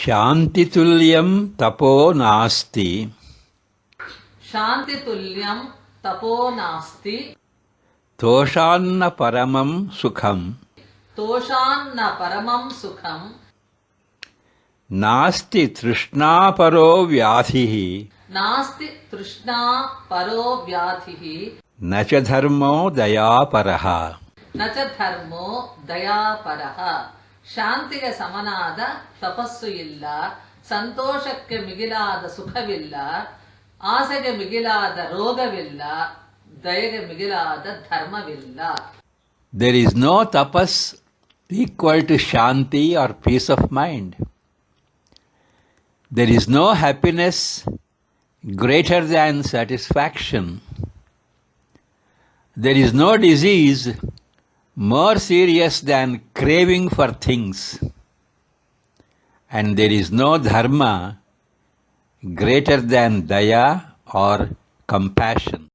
ಶಾಂತಿತುಲ್ಯಂ ತಪೋ ನಾಸ್ತಿ ಶಾಂತಿತುಲ್ಯಂ ತಪೋ ನಾಸ್ತಿ ತೋಷಾನ್ನ ಪರಮಂ ಸುಖಂ ತೋಷಾನ್ನ ಪರಮಂ ಸುಖಂ ನಾಸ್ತಿ ತೃಷ್ಣಾಪರೋ ವ್ಯಾಧಿಃ ನಾಸ್ತಿ ತೃಷ್ಣಾ ಪರೋ ವ್ಯಾಧಿಃ ನ ಚ ಧರ್ಮೋ ದಯಾಪರಃ. ನ ಚ ಧರ್ಮೋ ದಯಾಪರಃ. ಶಾಂತಿಗೆ ಸಮನಾದ ತಪಸ್ಸು ಇಲ್ಲ, ಸಂತೋಷಕ್ಕೆ ಮಿಗಿಲಾದ ಸುಖವಿಲ್ಲ, ಆಸೆಗೆ ಮಿಗಿಲಾದ ರೋಗವಿಲ್ಲ, ದಯೆಗೆ ಮಿಗಿಲಾದ ಧರ್ಮವಿಲ್ಲ. There is no tapas equal to shanti or peace of mind. There is no happiness greater than satisfaction. There is no disease more serious than craving for things. And there is no dharma greater than daya or compassion.